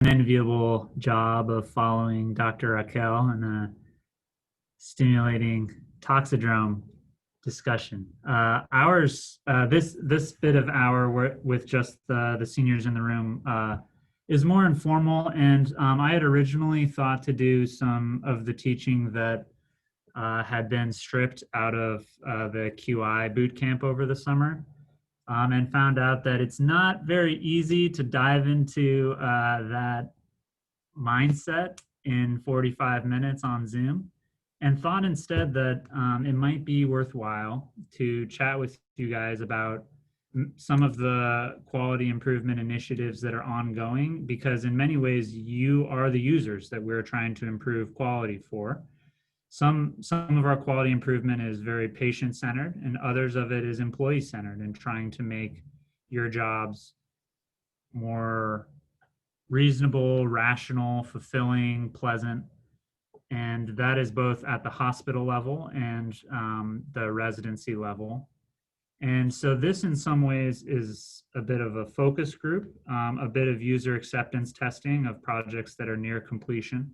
enviable job of following Dr. Raquel in a stimulating toxidrome discussion. This bit of hour with just the seniors in the room is more informal, and I had originally thought to do some of the teaching that had been stripped out of the QI boot camp over the summer. And found out that it's not very easy to dive into that mindset in 45 minutes on Zoom, and thought instead that it might be worthwhile to chat with you guys about some of the quality improvement initiatives that are ongoing, because in many ways you are the users that we're trying to improve quality for. Some of our quality improvement is very patient-centered, and others of it is employee-centered and trying to make your jobs more reasonable, rational, fulfilling, pleasant. And that is both at the hospital level and the residency level. And so this in some ways is a bit of a focus group, a bit of user acceptance testing of projects that are near completion.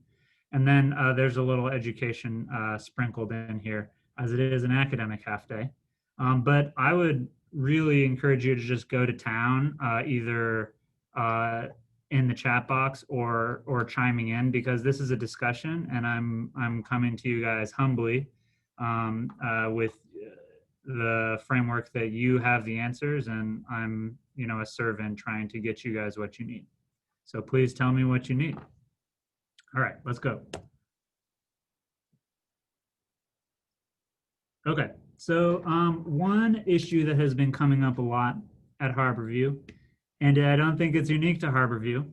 And then there's a little education sprinkled in here, as it is an academic half day. But I would really encourage you to just go to town, either in the chat box or chiming in, because this is a discussion, and I'm coming to you guys humbly with the framework that you have the answers, and I'm a servant trying to get you guys what you need. So please tell me what you need. All right, let's go. Okay, so one issue that has been coming up a lot at Harborview, and I don't think it's unique to Harborview,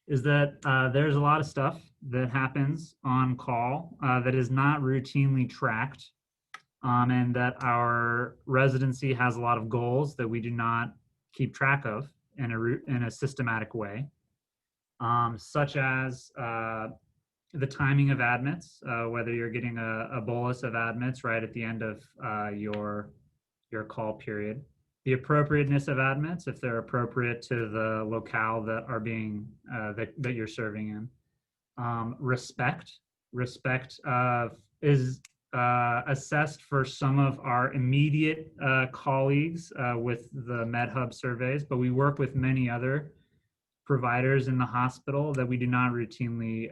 is that there's a lot of stuff that happens on call that is not routinely tracked, and that our residency has a lot of goals that we do not keep track of in a systematic way, such as the timing of admits, whether you're getting a bolus of admits right at the end of your call period, the appropriateness of admits, if they're appropriate to the locale that are being that you're serving in. Respect is assessed for some of our immediate colleagues with the MedHub surveys, but we work with many other providers in the hospital that we do not routinely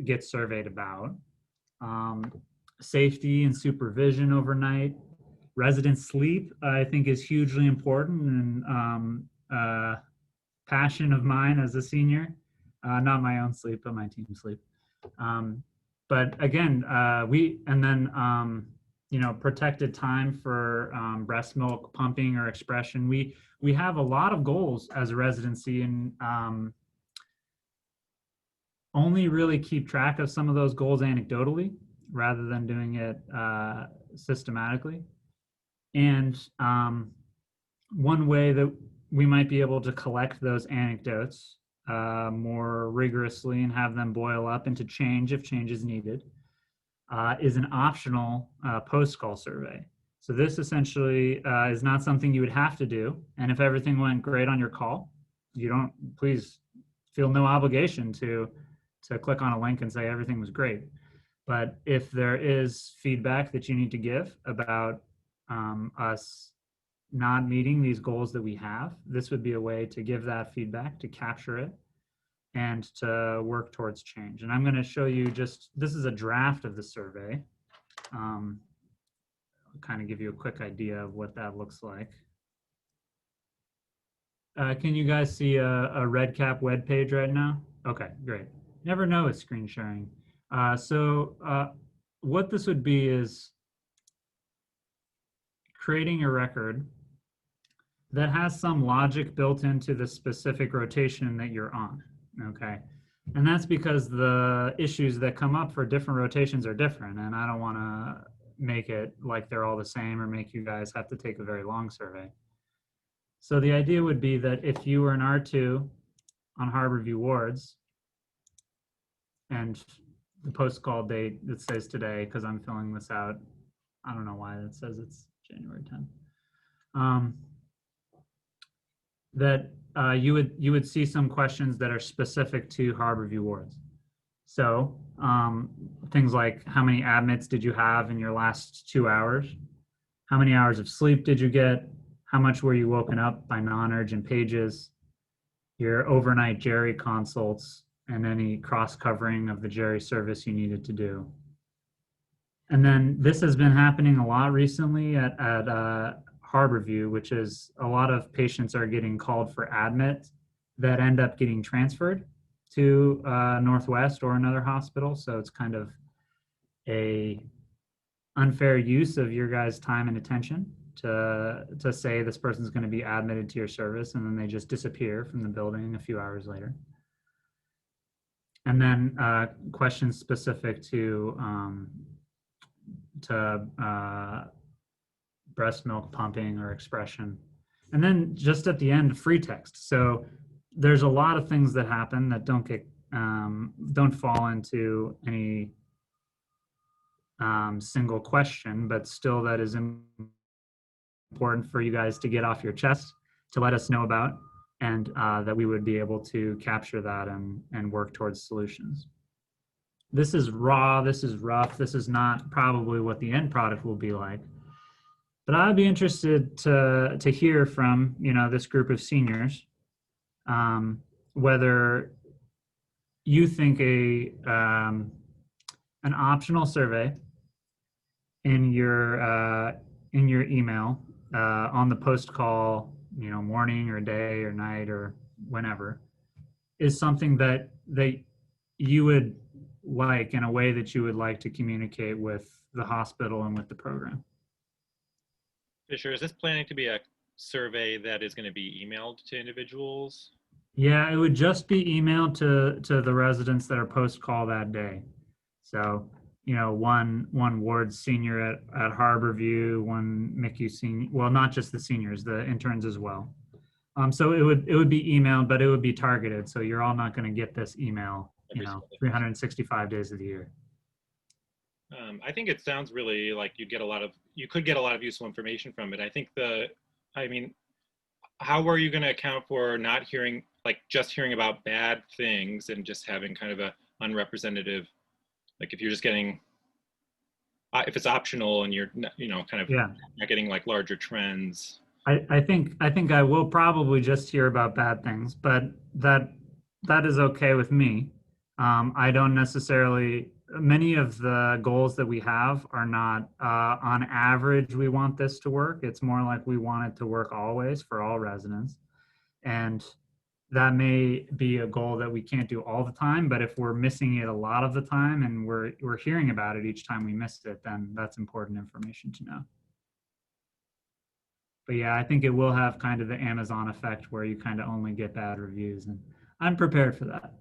get surveyed about. Safety and supervision overnight. Resident sleep, I think, is hugely important, and passion of mine as a senior. Not my own sleep, but my team sleep. But again, protected time for breast milk pumping or expression. We have a lot of goals as a residency, and only really keep track of some of those goals anecdotally rather than doing it systematically. And one way that we might be able to collect those anecdotes more rigorously and have them boil up into change if change is needed is an optional post-call survey. So this essentially is not something you would have to do. And if everything went great on your call, please feel no obligation to click on a link and say everything was great. But if there is feedback that you need to give about us not meeting these goals that we have, this would be a way to give that feedback, to capture it, and to work towards change. And I'm going to show you this is a draft of the survey. I'll kind of give you a quick idea of what that looks like. Can you guys see a RedCap web page right now? Okay, great. Never know with screen sharing. What this would be is creating a record that has some logic built into the specific rotation that you're on, okay? And that's because the issues that come up for different rotations are different, and I don't want to make it like they're all the same or make you guys have to take a very long survey. So the idea would be that if you were an R2 on Harborview wards, and the post-call date that says today, because I'm filling this out, I don't know why that says it's January 10th, that you would see some questions that are specific to Harborview wards. So things like how many admits did you have in your last 2 hours? How many hours of sleep did you get? How much were you woken up by non-urgent pages? Your overnight Jerry consults and any cross-covering of the Jerry service you needed to do. And then this has been happening a lot recently at Harborview, which is a lot of patients are getting called for admit that end up getting transferred to Northwest or another hospital. So it's kind of a unfair use of your guys' time and attention to say this person's going to be admitted to your service, and then they just disappear from the building a few hours later. And then questions specific to breast milk pumping or expression. And then just at the end, free text. So there's a lot of things that happen that don't get don't fall into any single question, but still that is important for you guys to get off your chest, to let us know about, and that we would be able to capture that and work towards solutions. This is raw, this is rough, this is not probably what the end product will be like. But I'd be interested to hear from, you know, this group of seniors, whether you think an optional survey in your email on the post call, you know, morning or day or night or whenever, is something that you would like, in a way that you would like to communicate with the hospital and with the program. Fisher, is this planning to be a survey that is going to be emailed to individuals? Yeah, it would just be emailed to the residents that are post call that day. So, you know, one ward senior at Harborview, one MICU senior, well, not just the seniors, the interns as well. So it would be emailed, but it would be targeted. So you're all not going to get this email, you know, 365 days of the year. I think it sounds really like you could get a lot of useful information from it. I think how are you going to account for not hearing, like just hearing about bad things and just having kind of a unrepresentative, like if you're just getting, if it's optional and you're, you know, kind of not getting like larger trends. I think I will probably just hear about bad things, but that is okay with me. I don't necessarily, many of the goals that we have are not on average we want this to work. It's more like we want it to work always for all residents. And that may be a goal that we can't do all the time, but if we're missing it a lot of the time and we're hearing about it each time we missed it, then that's important information to know. But yeah, I think it will have kind of the Amazon effect where you kind of only get bad reviews, and I'm prepared for that.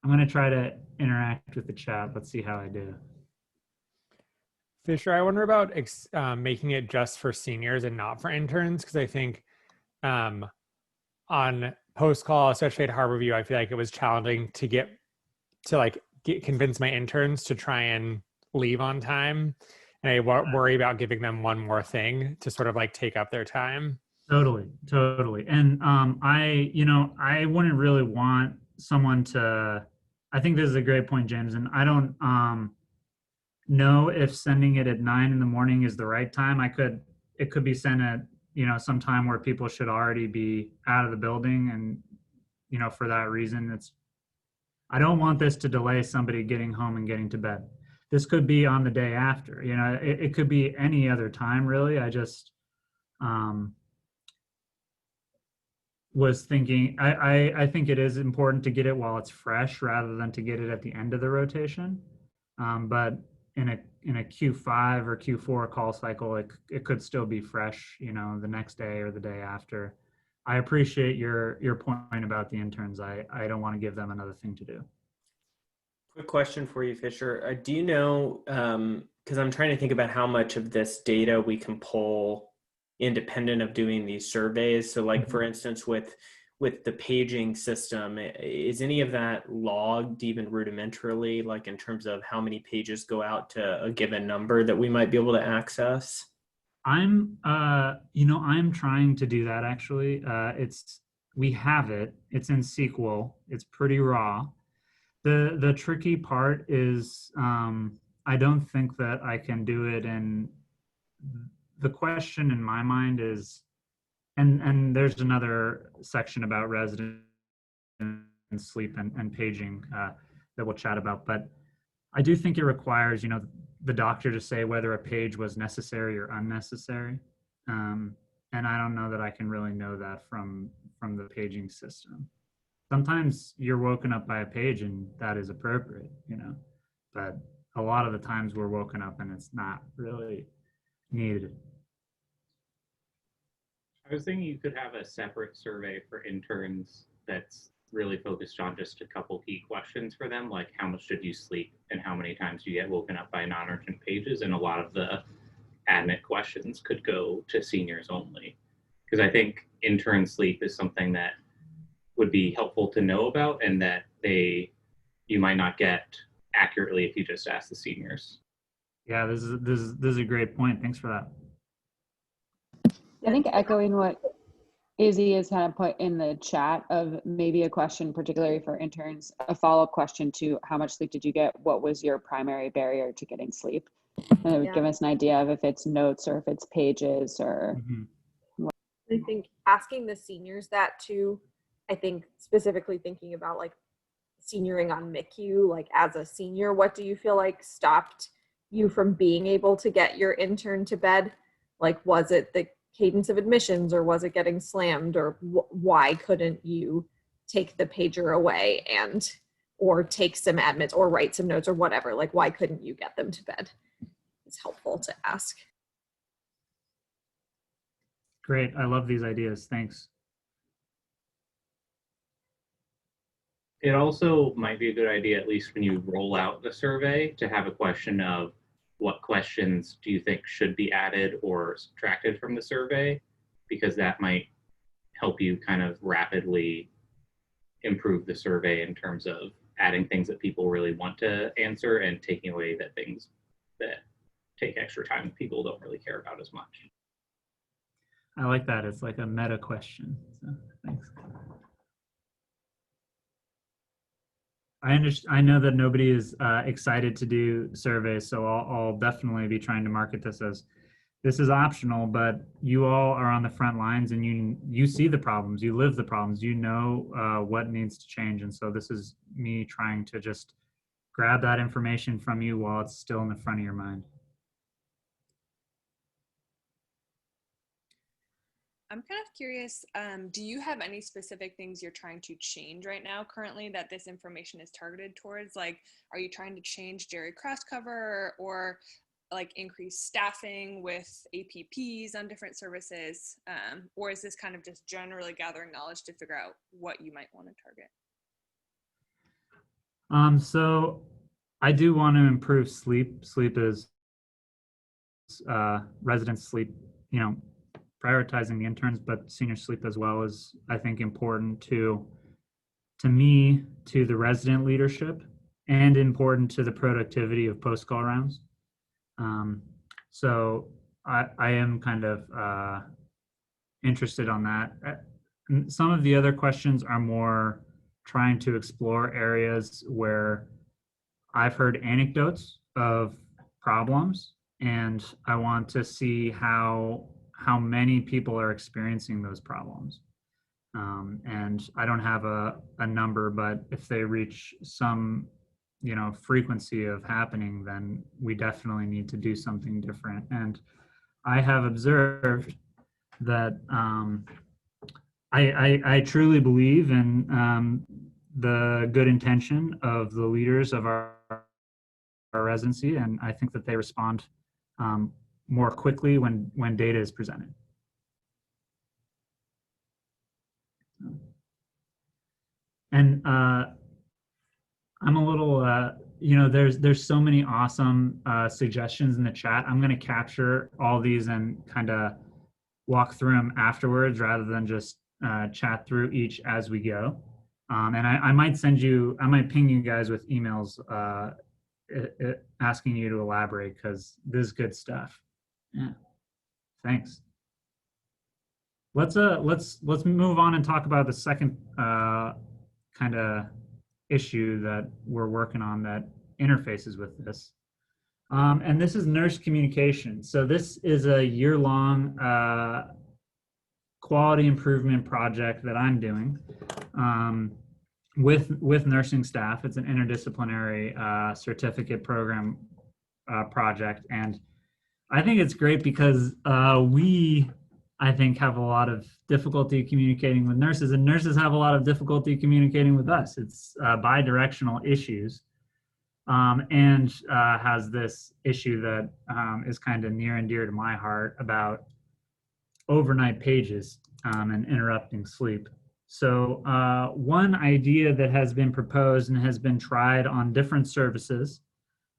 I'm going to try to interact with the chat. Let's see how I do. Fisher, I wonder about making it just for seniors and not for interns, because I think on post-call, especially at Harborview, I feel like it was challenging to convince my interns to try and leave on time. And I worry about giving them one more thing to sort of like take up their time. Totally. And I wouldn't really want someone to, I think this is a great point, James, and I don't know if sending it at 9 in the morning is the right time. It could be sent at, you know, some time where people should already be out of the building, and, you know, for that reason, I don't want this to delay somebody getting home and getting to bed. This could be on the day after, you know, it could be any other time really. I just was thinking, I think it is important to get it while it's fresh rather than to get it at the end of the rotation. But in a Q5 or Q4 call cycle, it could still be fresh, you know, the next day or the day after. I appreciate your point about the interns. I don't want to give them another thing to do. Quick question for you, Fisher. Do you know, because I'm trying to think about how much of this data we can pull independent of doing these surveys. So like, for instance, with the paging system, is any of that logged even rudimentarily, like in terms of how many pages go out to a given number that we might be able to access? I'm trying to do that actually. We have it. It's in SQL. It's pretty raw. The tricky part is I don't think that I can do it. And the question in my mind is, and there's another section about resident sleep and paging that we'll chat about. But I do think it requires, the doctor to say whether a page was necessary or unnecessary. And I don't know that I can really know that from the paging system. Sometimes you're woken up by a page and that is appropriate, but a lot of the times we're woken up and it's not really needed. I was thinking you could have a separate survey for interns that's really focused on just a couple key questions for them, like how much did you sleep and how many times do you get woken up by non-urgent pages, and a lot of the admit questions could go to seniors only. Because I think intern sleep is something that would be helpful to know about and that you might not get accurately if you just ask the seniors. Yeah, this is a great point. Thanks for that. I think echoing what Izzy has kind of put in the chat of maybe a question, particularly for interns, a follow-up question to how much sleep did you get? What was your primary barrier to getting sleep? And it would give us an idea of if it's notes or if it's pages or. I think asking the seniors that too, I think specifically thinking about like senioring on MICU, like as a senior, what do you feel like stopped you from being able to get your intern to bed? Like, was it the cadence of admissions, or was it getting slammed, or why couldn't you take the pager away or take some admits or write some notes or whatever? Like, why couldn't you get them to bed? It's helpful to ask. Great. I love these ideas. Thanks. It also might be a good idea, at least when you roll out the survey, to have a question of what questions do you think should be added or subtracted from the survey, because that might help you kind of rapidly improve the survey in terms of adding things that people really want to answer and taking away the things that take extra time that people don't really care about as much. I like that. It's like a meta question. So thanks. I know that nobody is excited to do surveys, so I'll definitely be trying to market this as this is optional, but you all are on the front lines and you see the problems, you live the problems, you know what needs to change. And so this is me trying to just grab that information from you while it's still in the front of your mind. I'm kind of curious, do you have any specific things you're trying to change right now currently that this information is targeted towards? Like, are you trying to change Jerry cross cover or like increase staffing with APPs on different services? Or is this kind of just generally gathering knowledge to figure out what you might want to target? So I do want to improve sleep. Sleep is resident sleep, prioritizing the interns, but senior sleep as well is, I think, important to me, to the resident leadership, and important to the productivity of post-call rounds. So I am kind of interested on that. Some of the other questions are more trying to explore areas where I've heard anecdotes of problems, and I want to see how many people are experiencing those problems. And I don't have a number, but if they reach some, frequency of happening, then we definitely need to do something different. And I have observed that I truly believe in the good intention of the leaders of our residency, and I think that they respond more quickly when data is presented. And I'm a little, there's so many awesome suggestions in the chat. I'm going to capture all these and kind of walk through them afterwards rather than just chat through each as we go. And I might ping you guys with emails asking you to elaborate, because this is good stuff. Yeah. Thanks. Let's move on and talk about the second kind of issue that we're working on that interfaces with this. And this is nurse communication. So this is a year-long quality improvement project that I'm doing with nursing staff. It's an interdisciplinary certificate program project, and I think it's great because I think have a lot of difficulty communicating with nurses, and nurses have a lot of difficulty communicating with us. It's bi-directional issues, and has this issue that is kind of near and dear to my heart about overnight pages and interrupting sleep. So one idea that has been proposed and has been tried on different services,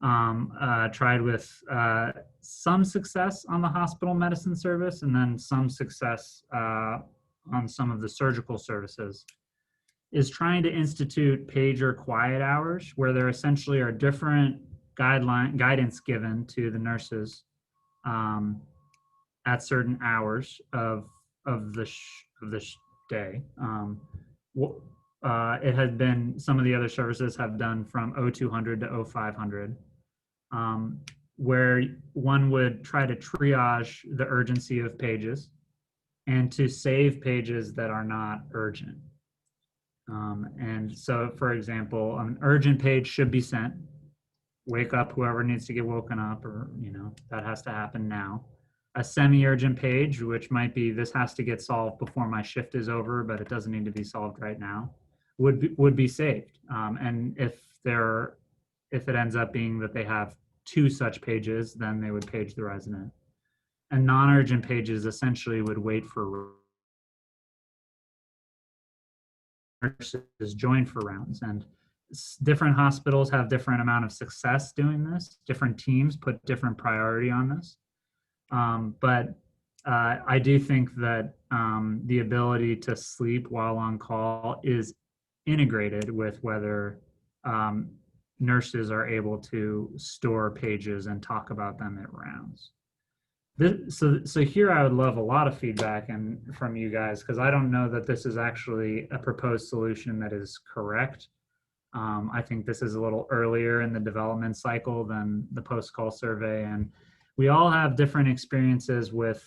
tried with some success on the hospital medicine service, and then some success on some of the surgical services, is trying to institute pager quiet hours, where there essentially are different guidance given to the nurses at certain hours of the day. It has been, some of the other services have done from 0200 to 0500. Where one would try to triage the urgency of pages and to save pages that are not urgent. And so, for example, an urgent page should be sent. Wake up whoever needs to get woken up, or, that has to happen now. A semi-urgent page, which might be, this has to get solved before my shift is over, but it doesn't need to be solved right now, would be saved. And if it ends up being that they have 2 such pages, then they would page the resident. And non-urgent pages essentially would wait for nurses join for rounds. And different hospitals have different amount of success doing this. Different teams put different priority on this. But I do think that the ability to sleep while on call is integrated with whether nurses are able to store pages and talk about them at rounds. So here I would love a lot of feedback from you guys, because I don't know that this is actually a proposed solution that is correct. I think this is a little earlier in the development cycle than the PostCall survey, and we all have different experiences with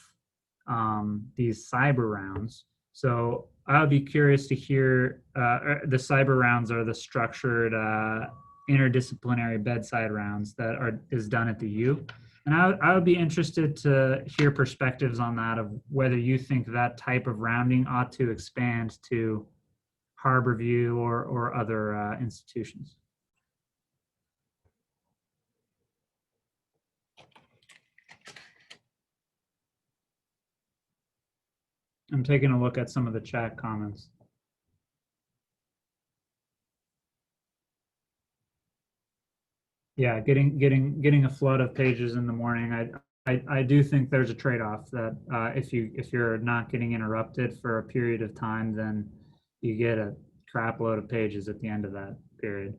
these cyber rounds. So I would be curious to hear, the cyber rounds are the structured interdisciplinary bedside rounds that is done at the U. And I would be interested to hear perspectives on that, of whether you think that type of rounding ought to expand to Harborview or other institutions. I'm taking a look at some of the chat comments. Yeah, getting a flood of pages in the morning. I do think there's a trade-off that if you're not getting interrupted for a period of time, then you get a crap load of pages at the end of that period.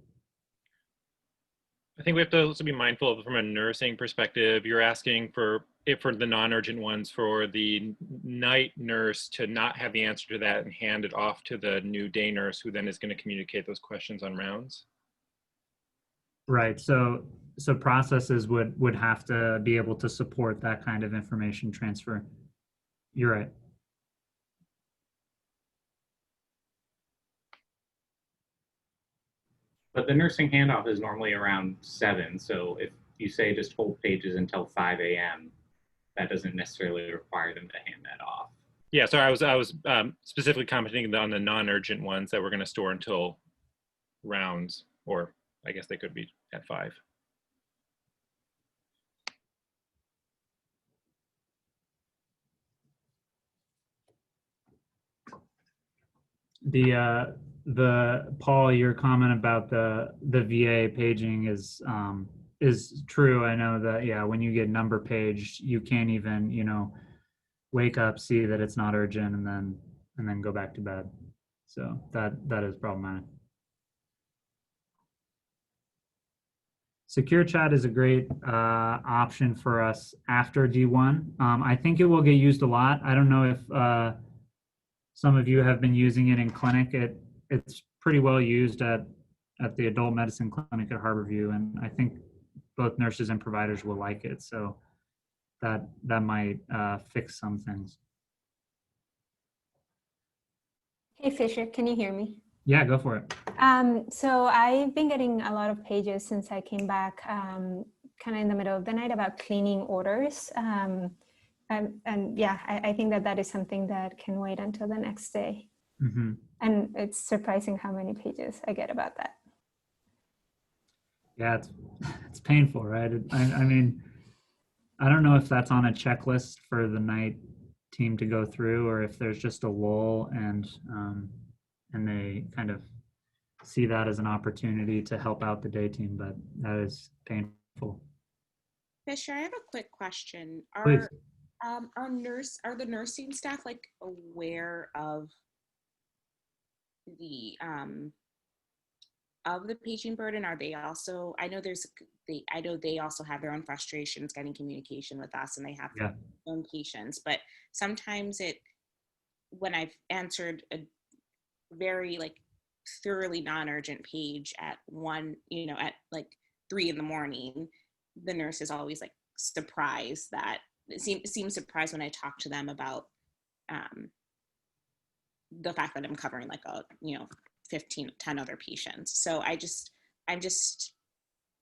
I think we have to also be mindful of, from a nursing perspective, you're asking for the non-urgent ones, for the night nurse to not have the answer to that and hand it off to the new day nurse, who then is going to communicate those questions on rounds. Right. So processes would have to be able to support that kind of information transfer. You're right. But the nursing handoff is normally around 7. So if you say just hold pages until 5 a.m., that doesn't necessarily require them to hand that off. Yeah, so I was specifically commenting on the non-urgent ones that we're going to store until rounds, or I guess they could be at 5. The Paul, your comment about the VA paging is true. I know that, yeah, when you get number paged, you can't even, wake up, see that it's not urgent, and then go back to bed. So that is problematic. Secure chat is a great option for us after D1. I think it will get used a lot. I don't know if some of you have been using it in clinic. It's pretty well used at the adult medicine clinic at Harborview, and I think both nurses and providers will like it. So that might fix some things. Hey Fisher, can you hear me? Yeah, go for it. So I've been getting a lot of pages since I came back kind of in the middle of the night about cleaning orders. And yeah, I think that is something that can wait until the next day. Mm-hmm. And it's surprising how many pages I get about that. Yeah, it's painful, right? I mean, I don't know if that's on a checklist for the night team to go through, or if there's just a lull and they kind of see that as an opportunity to help out the day team, but that is painful. Fisher, I have a quick question. Please. Are the nursing staff like aware of the paging burden? Are they also, I know they also have their own frustrations getting communication with us, and they have their own patients, but sometimes when I've answered a very like thoroughly non-urgent page at at like 3 a.m, the nurse is always like surprised that it seems surprised when I talk to them about the fact that I'm covering like 10 other patients. So I'm just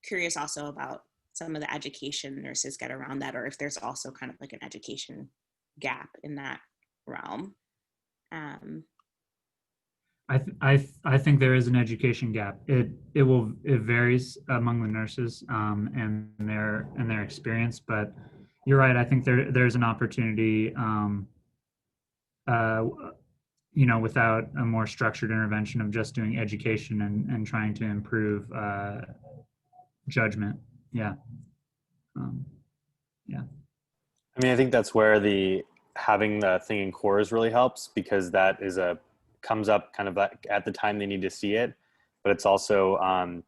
curious also about some of the education nurses get around that, or if there's also kind of like an education gap in that realm. I think there is an education gap. It varies among the nurses and their experience, but you're right. I think there's an opportunity, without a more structured intervention of just doing education and trying to improve judgment. Yeah. Yeah. I mean, I think that's where having the thing in cores really helps, because that comes up kind of at the time they need to see it, but it's also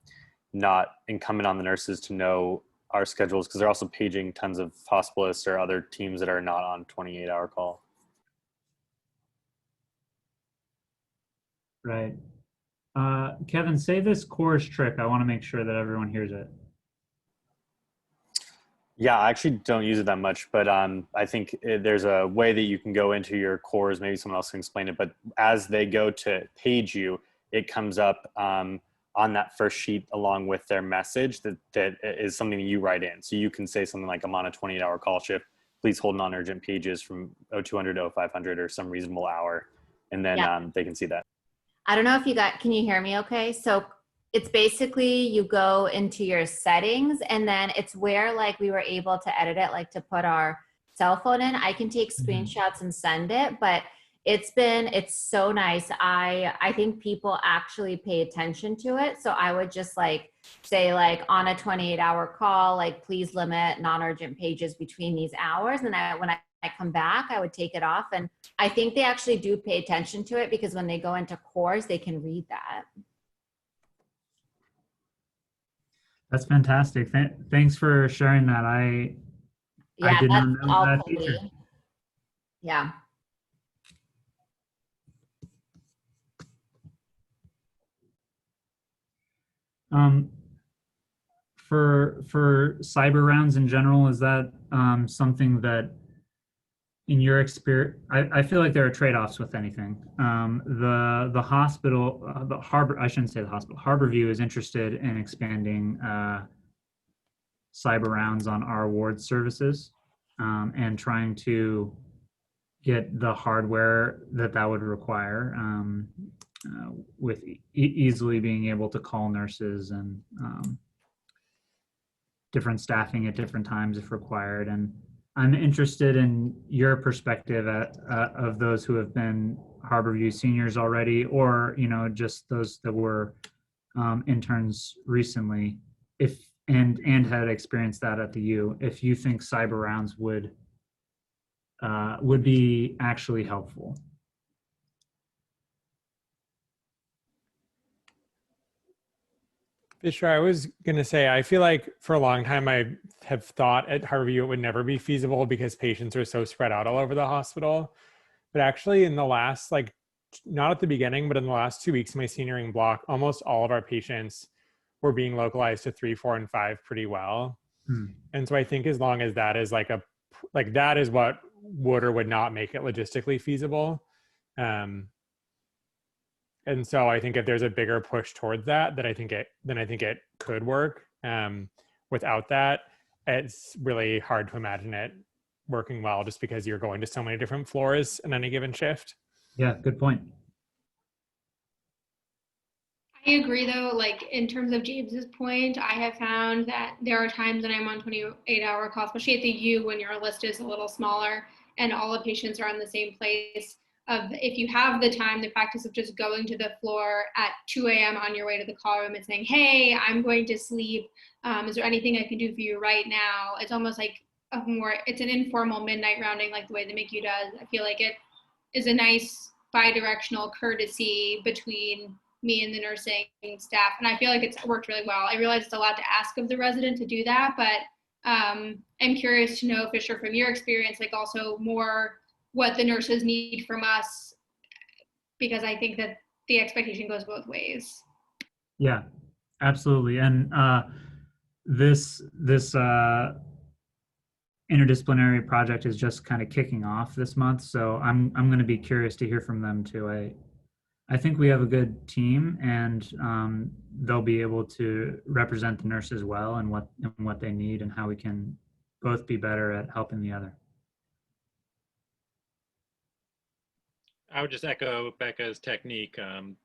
not incumbent on the nurses to know our schedules, because they're also paging tons of hospitalists or other teams that are not on 28-hour call. Right. Kevin, say this cores trick. I want to make sure that everyone hears it. Yeah, I actually don't use it that much, but I think there's a way that you can go into your cores. Maybe someone else can explain it, but as they go to page you, it comes up on that first sheet along with their message that is something that you write in. So you can say something like, I'm on a 28-hour call shift. Please hold non-urgent pages from 0200 to 0500 or some reasonable hour. And then they can see that. I don't know if can you hear me okay? So it's basically you go into your settings, and then it's where like we were able to edit it, like to put our cell phone in. I can take screenshots and send it, but it's so nice. I think people actually pay attention to it. So I would just like say like on a 28-hour call, like please limit non-urgent pages between these hours. And when I come back, I would take it off. And I think they actually do pay attention to it, because when they go into cores, they can read that. That's fantastic. Thanks for sharing that. I did not know that feature. Yeah. For cyber rounds in general, is that something that in your experience, I feel like there are trade-offs with anything. The hospital, I shouldn't say the hospital, Harborview is interested in expanding cyber rounds on our ward services and trying to get the hardware that would require with easily being able to call nurses and different staffing at different times if required. And I'm interested in your perspective of those who have been Harborview seniors already, or just those that were interns recently, and had experienced that at the U. If you think cyber rounds would be actually helpful. Fisher, I was going to say, I feel like for a long time, I have thought at Harborview it would never be feasible because patients are so spread out all over the hospital. But actually in the last, like, not at the beginning, but in the last 2 weeks, my senioring block, almost all of our patients were being localized to 3, 4, and 5 pretty well. And so I think as long as that is like that is what would or would not make it logistically feasible. And so I think if there's a bigger push towards that, then I think it could work. Without that, it's really hard to imagine it working well just because you're going to so many different floors in any given shift. Yeah, good point. I agree though, like in terms of James's point, I have found that there are times when I'm on 28-hour call, especially at the U when your list is a little smaller and all the patients are in the same place. If you have the time, the practice of just going to the floor at 2 a.m. on your way to the call room and saying, hey, I'm going to sleep. Is there anything I can do for you right now? It's almost like it's an informal midnight rounding like the way the MICU does. I feel like it is a nice bi-directional courtesy between me and the nursing staff. And I feel like it's worked really well. I realize it's a lot to ask of the resident to do that, but I'm curious to know, Fisher, from your experience, like also more what the nurses need from us, because I think that the expectation goes both ways. Yeah, absolutely. And this interdisciplinary project is just kind of kicking off this month, so I'm going to be curious to hear from them too. I think we have a good team, and they'll be able to represent the nurses well and what they need and how we can both be better at helping the other. I would just echo Becca's technique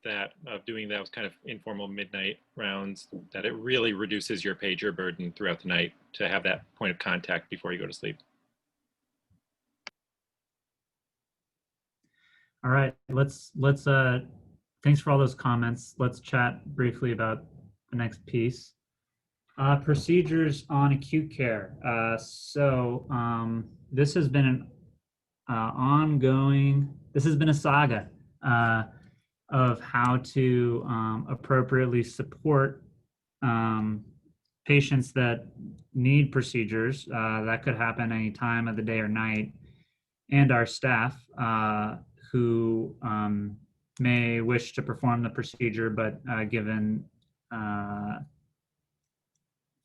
that of doing those kind of informal midnight rounds, that it really reduces your pager burden throughout the night to have that point of contact before you go to sleep. All right, let's thanks for all those comments. Let's chat briefly about the next piece. Procedures on acute care. This has been an this has been a saga of how to appropriately support patients that need procedures that could happen any time of the day or night, and our staff who may wish to perform the procedure, but given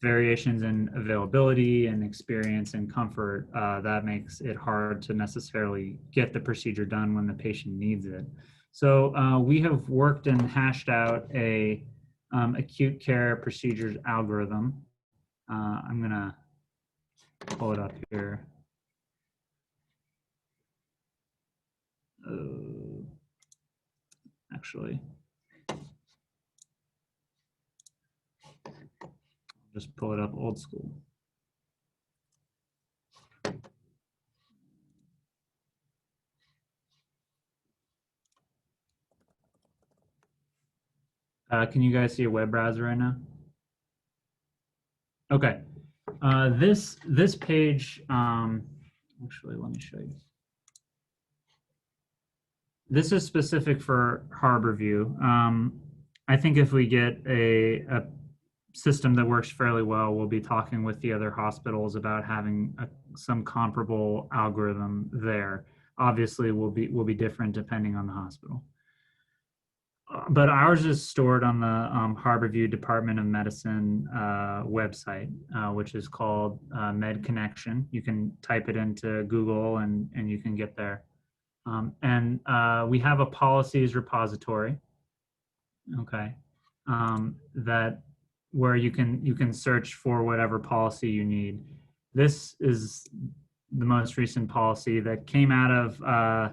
variations in availability and experience and comfort, that makes it hard to necessarily get the procedure done when the patient needs it. So we have worked and hashed out a acute care procedures algorithm. I'm gonna pull it up here. Actually, just pull it up old school. Can you guys see a web browser right now? Okay. This page, actually, let me show you. This is specific for Harborview. I think if we get a system that works fairly well, we'll be talking with the other hospitals about having some comparable algorithm there. Obviously, will be different depending on the hospital. But ours is stored on the Harborview Department of Medicine website, which is called Med Connection. You can type it into Google and you can get there. And we have a policies repository, okay, that where you can search for whatever policy you need. This is the most recent policy that came out of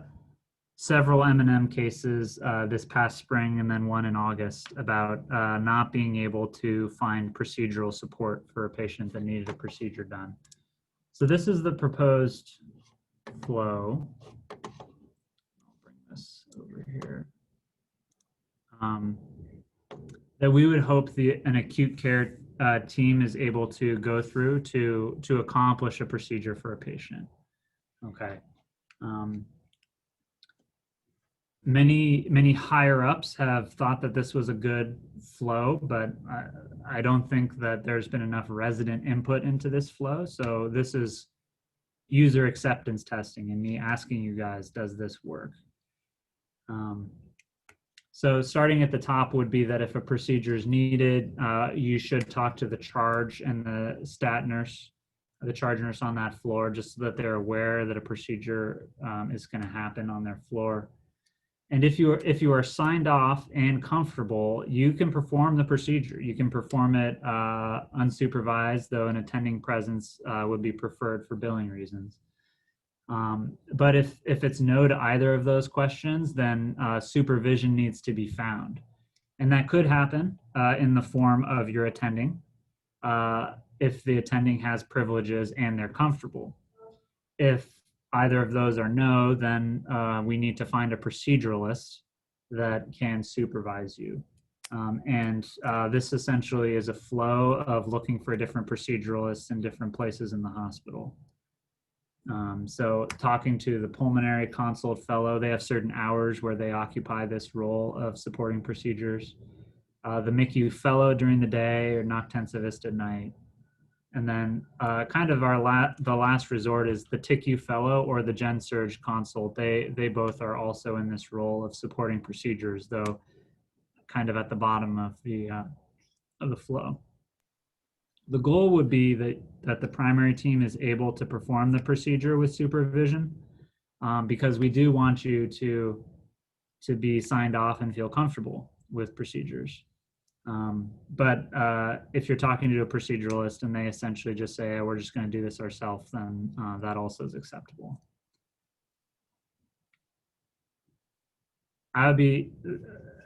several M&M cases this past spring and then one in August about not being able to find procedural support for a patient that needed a procedure done. So this is the proposed flow. I'll bring this over here. That we would hope an acute care team is able to go through to accomplish a procedure for a patient. Okay. many higher ups have thought that this was a good flow, but I don't think that there's been enough resident input into this flow. So this is user acceptance testing and me asking you guys, does this work? So starting at the top would be that if a procedure is needed, you should talk to the charge and the stat nurse, the charge nurse on that floor, just so that they're aware that a procedure is going to happen on their floor. And if you are signed off and comfortable, you can perform the procedure. You can perform it unsupervised, though an attending presence would be preferred for billing reasons. But if it's no to either of those questions, then supervision needs to be found. And that could happen in the form of your attending, if the attending has privileges and they're comfortable. If either of those are no, then we need to find a proceduralist that can supervise you. This essentially is a flow of looking for different proceduralists in different places in the hospital. So talking to the pulmonary consult fellow, they have certain hours where they occupy this role of supporting procedures. The MICU fellow during the day, or noctensivist at night. And then kind of the last resort is the TICU fellow or the gen surg consult. They both are also in this role of supporting procedures, though kind of at the bottom of the flow. The goal would be that the primary team is able to perform the procedure with supervision, because we do want you to be signed off and feel comfortable with procedures. But if you're talking to a proceduralist and they essentially just say, oh, we're just going to do this ourselves, then that also is acceptable. I would be,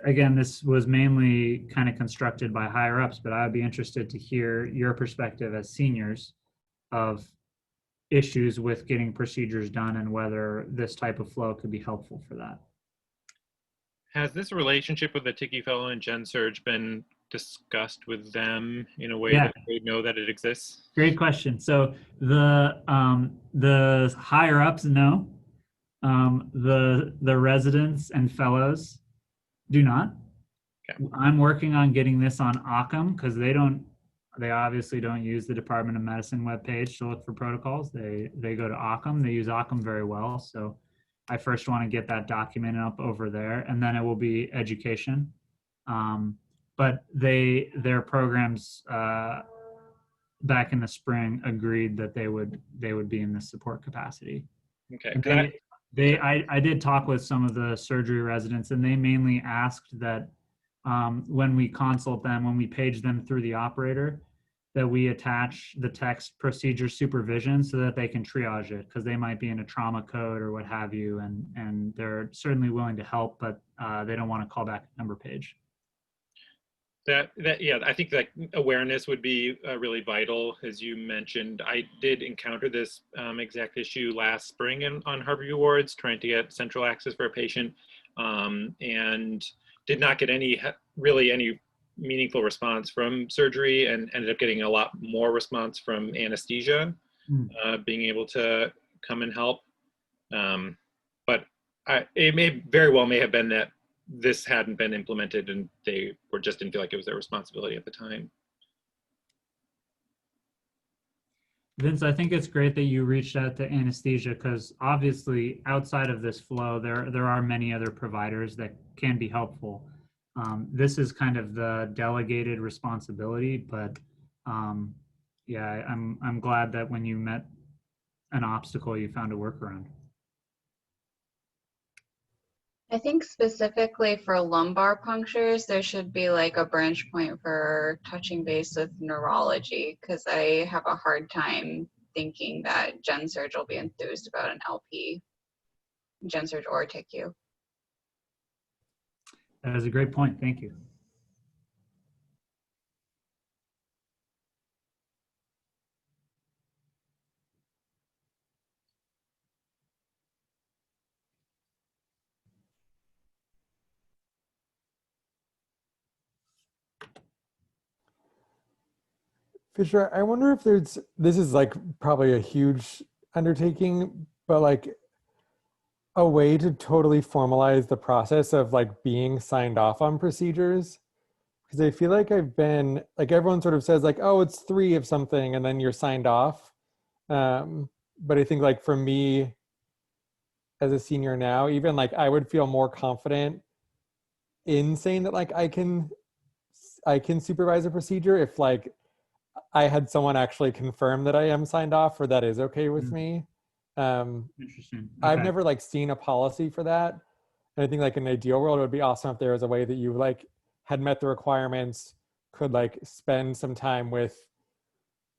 again, this was mainly kind of constructed by higher ups, but I would be interested to hear your perspective as seniors of issues with getting procedures done and whether this type of flow could be helpful for that. Has this relationship with the TICU fellow and Gen Surge been discussed with them in a way that they know that it exists? Great question. So the higher ups know. The residents and fellows do not. Okay. I'm working on getting this on Occam because they obviously don't use the Department of Medicine webpage to look for protocols. They go to Occam. They use Occam very well. So I first want to get that documented up over there, and then it will be education. But their programs back in the spring agreed that they would be in this support capacity. Okay. I did talk with some of the surgery residents, and they mainly asked that when we consult them, when we page them through the operator, that we attach the text procedure supervision so that they can triage it, because they might be in a trauma code or what have you, and they're certainly willing to help, but they don't want to call back a number page. Yeah, I think that awareness would be really vital. As you mentioned, I did encounter this exact issue last spring on Harborview wards, trying to get central access for a patient, and did not get any meaningful response from surgery, and ended up getting a lot more response from anesthesia, being able to come and help. But it very well may have been that this hadn't been implemented and they just didn't feel like it was their responsibility at the time. Vince, I think it's great that you reached out to anesthesia, because obviously outside of this flow, there are many other providers that can be helpful. This is kind of the delegated responsibility, but yeah, I'm glad that when you met an obstacle, you found a workaround. I think specifically for lumbar punctures, there should be like a branch point for touching base with neurology, because I have a hard time thinking that Gen Surg will be enthused about an LP, Gen Surg or TICU. That is a great point. Thank you. Fisher, I wonder if this is like probably a huge undertaking, but like a way to totally formalize the process of like being signed off on procedures. Because I feel like I've been, like everyone sort of says like, oh, it's 3 of something, and then you're signed off. But I think like for me as a senior now, even like I would feel more confident in saying that like I can supervise a procedure if like I had someone actually confirm that I am signed off or that is okay with me. Interesting. I've Okay. never like seen a policy for that. And I think like in an ideal world, it would be awesome if there was a way that you like had met the requirements, could like spend some time with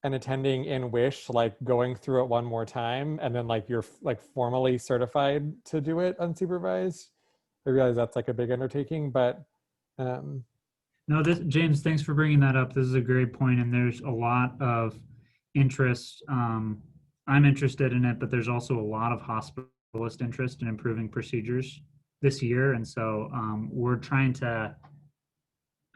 an attending in WISH, like going through it one more time, and then like you're like formally certified to do it unsupervised. I realize that's like a big undertaking, but No, James, thanks for bringing that up. This is a great point, and there's a lot of interest. I'm interested in it, but there's also a lot of hospitalist interest in improving procedures this year, and so we're trying to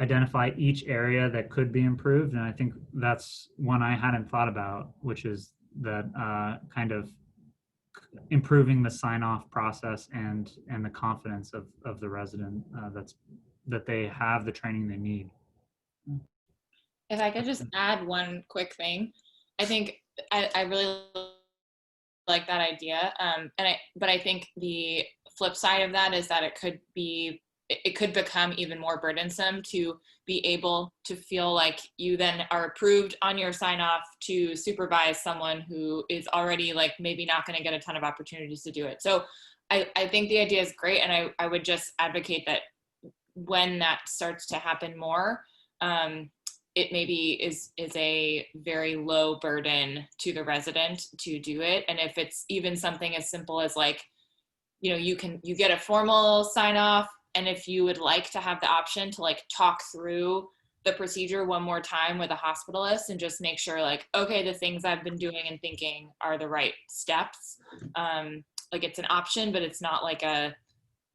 identify each area that could be improved, and I think that's one I hadn't thought about, which is that kind of improving the sign-off process and the confidence of the resident that they have the training they need. If I could just add one quick thing, I think I really like that idea, but I think the flip side of that is that it could become even more burdensome to be able to feel like you then are approved on your sign off to supervise someone who is already like maybe not going to get a ton of opportunities to do it. So I think the idea is great, and I would just advocate that when that starts to happen more, it maybe is a very low burden to the resident to do it. And if it's even something as simple as like, you know, you get a formal sign off, and if you would like to have the option to like talk through the procedure one more time with a hospitalist and just make sure like, okay, the things I've been doing and thinking are the right steps. Like it's an option, but it's not like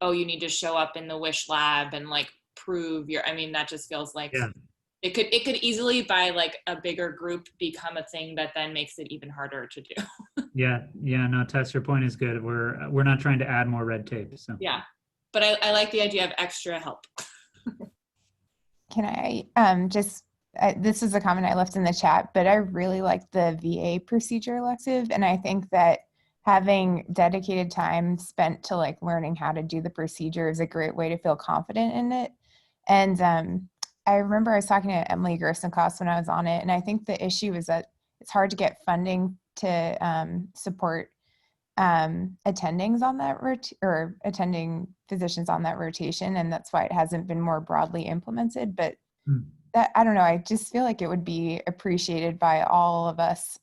oh, you need to show up in the WISH lab and like prove that just feels like it could easily by like a bigger group become a thing that then makes it even harder to do. Yeah, no, Tess, your point is good. We're not trying to add more red tape. So yeah, but I like the idea of extra help. Can I this is a comment I left in the chat, but I really like the VA procedure elective, and I think that having dedicated time spent to like learning how to do the procedure is a great way to feel confident in it. And I remember I was talking to Emily Grossenkos when I was on it, and I think the issue is that it's hard to get funding to support attendings on that or attending physicians on that rotation, and that's why it hasn't been more broadly implemented. But that, I don't know, I just feel like it would be appreciated by all of us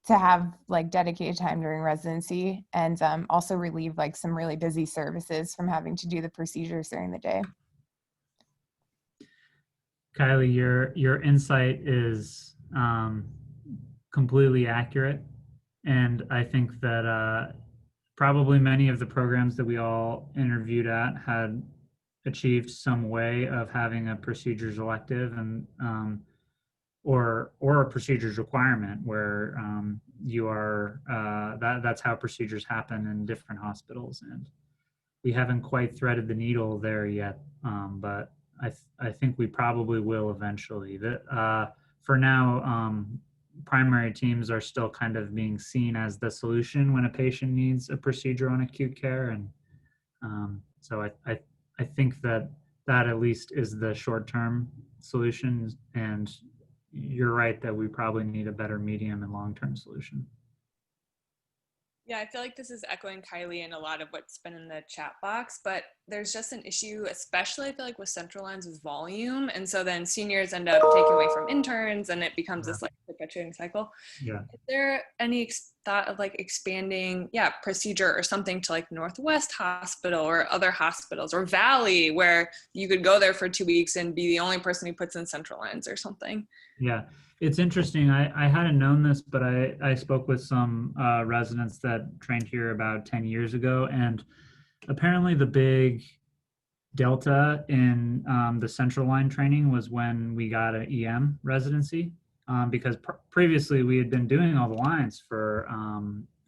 to have like dedicated time during residency, and also relieve like some really busy services from having to do the procedures during the day. Kylie, your insight is completely accurate. And I think that probably many of the programs that we all interviewed at had achieved some way of having a procedures elective and or a procedures requirement where you are that's how procedures happen in different hospitals, and we haven't quite threaded the needle there yet, but I think we probably will eventually. For now, primary teams are still kind of being seen as the solution when a patient needs a procedure on acute care, and so I think that at least is the short-term solution, and you're right that we probably need a better medium and long-term solution. Yeah, I feel like this is echoing Kylie and a lot of what's been in the chat box, but there's just an issue, especially I feel like with central lines, with volume. And so then seniors end up taking away from interns, and it becomes this like perpetuating cycle. Yeah. Is there any thought of like expanding, procedure or something to like Northwest Hospital or other hospitals, or Valley, where you could go there for 2 weeks and be the only person who puts in central lines or something? Yeah, it's interesting. I hadn't known this, but I spoke with some residents that trained here about 10 years ago, and apparently the big delta in the central line training was when we got an EM residency, because previously we had been doing all the lines for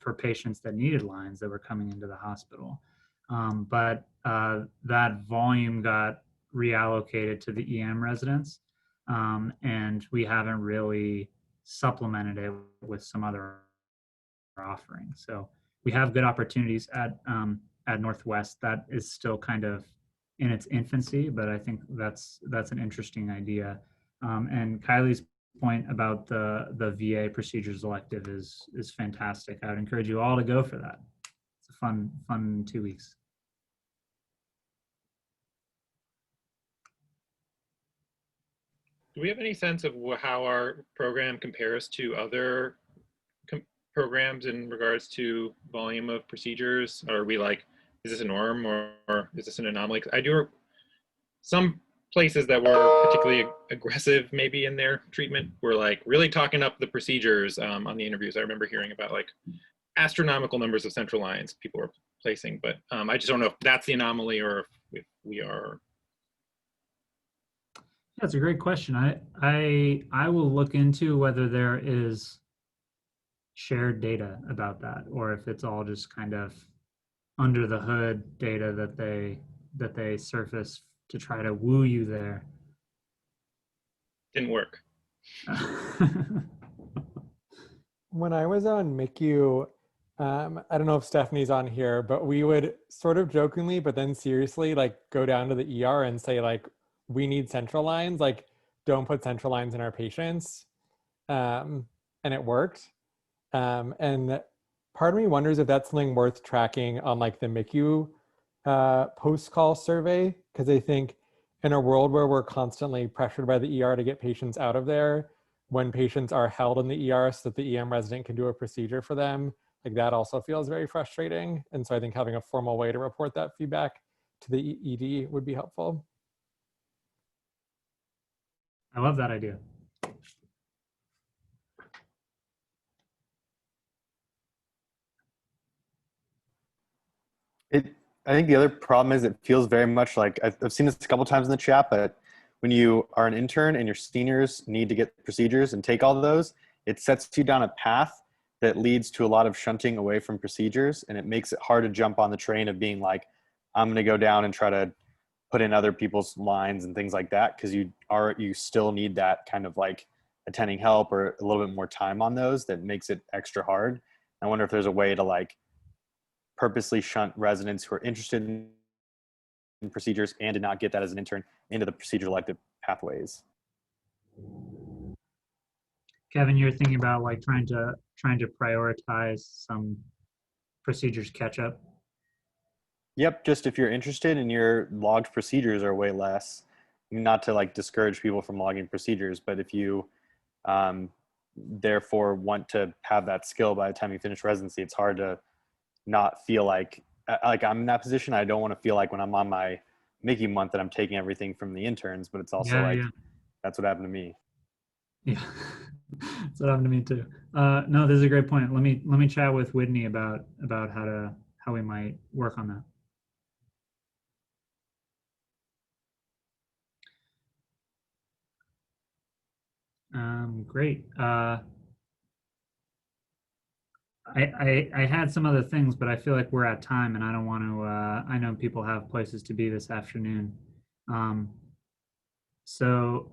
for patients that needed lines that were coming into the hospital. But that volume got reallocated to the EM residents, and we haven't really supplemented it with some other offerings. So we have good opportunities at Northwest. That is still kind of in its infancy, but I think that's an interesting idea. And Kylie's point about the VA procedures elective is fantastic. I would encourage you all to go for that. It's a fun 2 weeks. Do we have any sense of how our program compares to other programs in regards to volume of procedures? Are we like, is this a norm or is this an anomaly? I do some places that were particularly aggressive maybe in their treatment were like really talking up the procedures on the interviews. I remember hearing about like astronomical numbers of central lines people were placing, but I just don't know if that's the anomaly or if we are. That's a great question. I will look into whether there is shared data about that, or if it's all just kind of under the hood data that they surface to try to woo you there. Didn't work. When I was on MICU, I don't know if Stephanie's on here, but we would sort of jokingly, but then seriously, like go down to the ER and say like, we need central lines, like don't put central lines in our patients. And it worked. And part of me wonders if that's something worth tracking on like the MICU post-call survey, because I think in a world where we're constantly pressured by the ER to get patients out of there, when patients are held in the ER so that the EM resident can do a procedure for them, like that also feels very frustrating. And so I think having a formal way to report that feedback to the ED would be helpful. I love that idea. I think the other problem is it feels very much like, I've seen this a couple times in the chat, but when you are an intern and your seniors need to get procedures and take all of those, it sets you down a path that leads to a lot of shunting away from procedures, and it makes it hard to jump on the train of being like, I'm going to go down and try to put in other people's lines and things like that, because you still need that kind of like attending help or a little bit more time on those. That makes it extra hard. I wonder if there's a way to like purposely shunt residents who are interested in procedures and did not get that as an intern into the procedure elective pathways. Kevin, you're thinking about like trying to prioritize some procedures catch up. Yep, just if you're interested and your logged procedures are way less, not to like discourage people from logging procedures, but if you therefore want to have that skill by the time you finish residency, it's hard to not feel like I'm in that position. I don't want to feel like when I'm on my Mickey month that I'm taking everything from the interns, but it's also that's what happened to me. Yeah, that's what happened to me too. No, this is a great point. Let me chat with Whitney about how we might work on that. Great. I had some other things, but I feel like we're at time and I don't want to, I know people have places to be this afternoon. So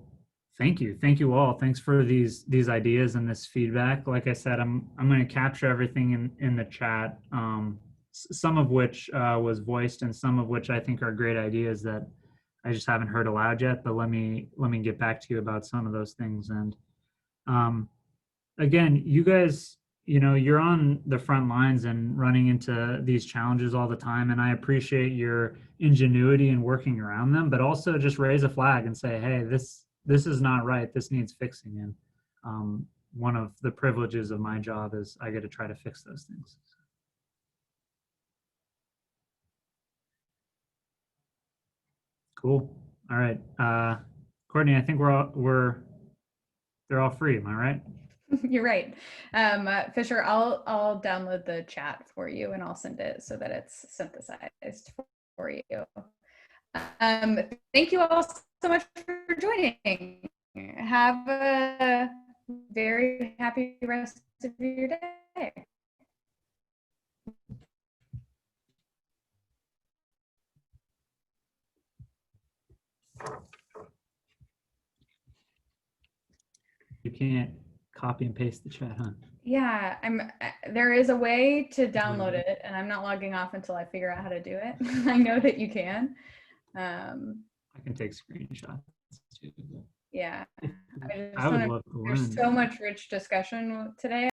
thank you all. Thanks for these ideas and this feedback. Like I said, I'm going to capture everything in the chat, some of which was voiced and some of which I think are great ideas that I just haven't heard aloud yet, but let me get back to you about some of those things. And again, you guys, you're on the front lines and running into these challenges all the time. And I appreciate your ingenuity in working around them, but also just raise a flag and say, hey, this is not right. This needs fixing. And one of the privileges of my job is I get to try to fix those things. Cool. All right. Courtney, I think they're all free. Am I right? You're right. Fisher, I'll download the chat for you and I'll send it so that it's synthesized for you. Thank you all so much for joining. Have a very happy rest of your day. You can't copy and paste the chat, huh? Yeah, there is a way to download it, and I'm not logging off until I figure out how to do it. I know that you can. I can take screenshots too. Yeah. I would love to learn. There's so much rich discussion today.